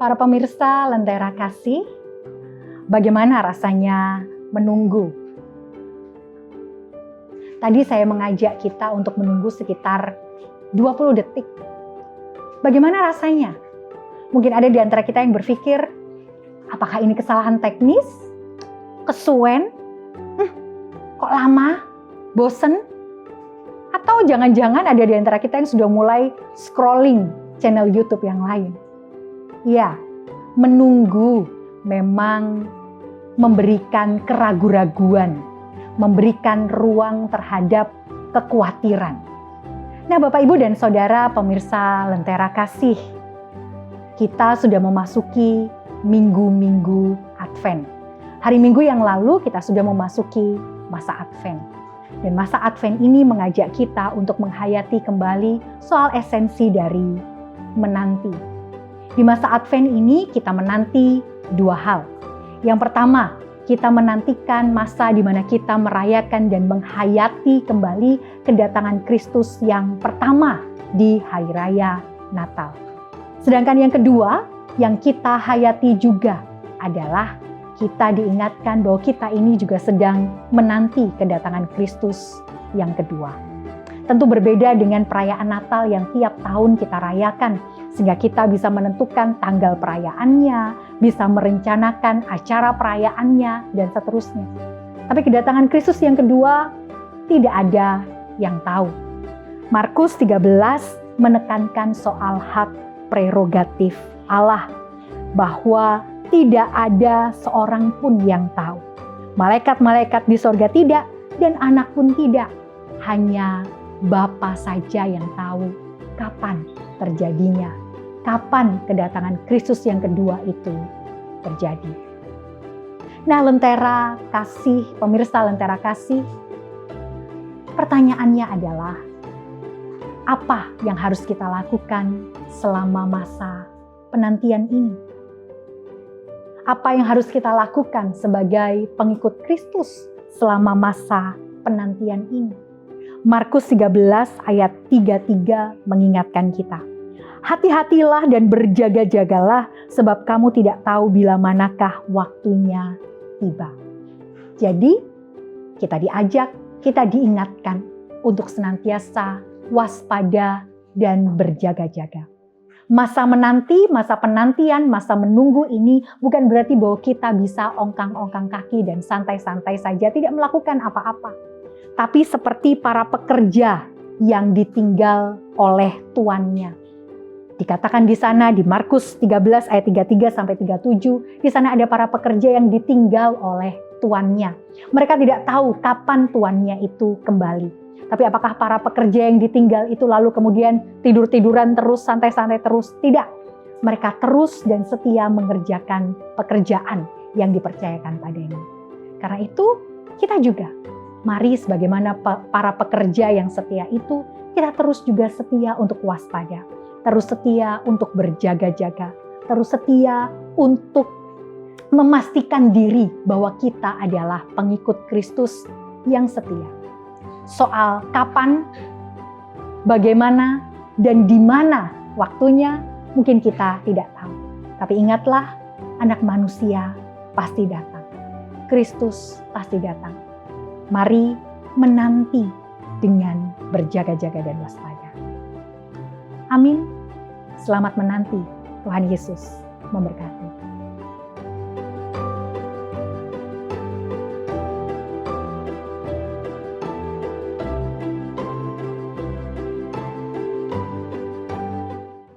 Para pemirsa Lentera Kasih, bagaimana rasanya menunggu? Tadi saya mengajak kita untuk menunggu sekitar 20 detik. Bagaimana rasanya? Mungkin ada di antara kita yang berpikir, apakah ini kesalahan teknis? Kesuwen? Kok lama? Bosen? Atau jangan-jangan ada di antara kita yang sudah mulai scrolling channel YouTube yang lain? Ya, menunggu memang memberikan keraguan-raguan, memberikan ruang terhadap kekhawatiran. Nah, Bapak, Ibu, dan Saudara pemirsa Lentera Kasih, kita sudah memasuki minggu-minggu Advent. Hari Minggu yang lalu kita sudah memasuki masa Advent. Dan masa Advent ini mengajak kita untuk menghayati kembali soal esensi dari menanti. Di masa Advent ini kita menanti dua hal. Yang pertama, kita menantikan masa di mana kita merayakan dan menghayati kembali kedatangan Kristus yang pertama di Hari Raya Natal. Sedangkan yang kedua, yang kita hayati juga adalah kita diingatkan bahwa kita ini juga sedang menanti kedatangan Kristus yang kedua. Tentu berbeda dengan perayaan Natal yang tiap tahun kita rayakan, sehingga kita bisa menentukan tanggal perayaannya, bisa merencanakan acara perayaannya, dan seterusnya. Tapi kedatangan Kristus yang kedua, tidak ada yang tahu. Markus 13 menekankan soal hak prerogatif Allah, bahwa tidak ada seorang pun yang tahu. Malaikat-malaikat di sorga tidak, dan anak pun tidak. Hanya Bapa saja yang tahu kapan terjadinya, kapan kedatangan Kristus yang kedua itu terjadi. Nah, Lentera Kasih, pemirsa Lentera Kasih, pertanyaannya adalah, apa yang harus kita lakukan selama masa penantian ini? Apa yang harus kita lakukan sebagai pengikut Kristus selama masa penantian ini? Markus 13 ayat 33 mengingatkan kita. Hati-hatilah dan berjaga-jagalah sebab kamu tidak tahu bila manakah waktunya tiba. Jadi kita diajak, kita diingatkan untuk senantiasa waspada dan berjaga-jaga. Masa menanti, masa penantian, masa menunggu ini bukan berarti bahwa kita bisa ongkang-ongkang kaki dan santai-santai saja, tidak melakukan apa-apa. Tapi seperti para pekerja yang ditinggal oleh tuannya. Dikatakan di sana di Markus 13 ayat 33 sampai 37, di sana ada para pekerja yang ditinggal oleh tuannya. Mereka tidak tahu kapan tuannya itu kembali. Tapi apakah para pekerja yang ditinggal itu lalu kemudian tidur-tiduran terus, santai-santai terus? Tidak. Mereka terus dan setia mengerjakan pekerjaan yang dipercayakan padanya. Karena itu kita juga, mari sebagaimana para pekerja yang setia itu, kita terus juga setia untuk waspada. Terus setia untuk berjaga-jaga. Terus setia untuk memastikan diri bahwa kita adalah pengikut Kristus yang setia. Soal kapan, bagaimana, dan di mana waktunya mungkin kita tidak tahu. Tapi ingatlah, Anak Manusia pasti datang. Kristus pasti datang. Mari menanti dengan berjaga-jaga dan waspada. Amin. Selamat menanti. Tuhan Yesus memberkati.